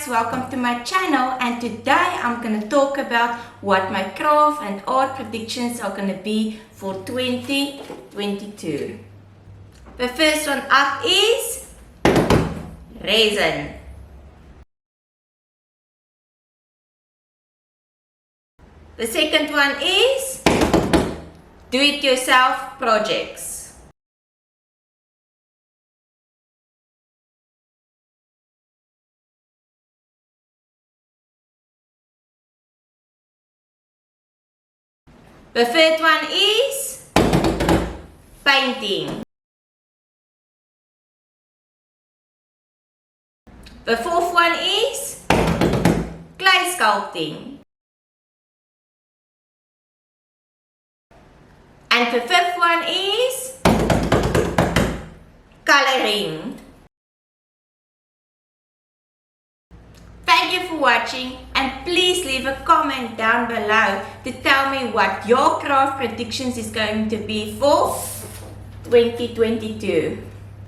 welcome to my channel, and today I'm going to talk about what my craft and art predictions are going to be for 2022. The first one up is resin. The second one is do-it-yourself projects. The third one is painting. The fourth one is clay sculpting. And the fifth one is coloring. Thank you for watching, and please leave a comment down below to tell me what your craft predictions is going to be for 2022.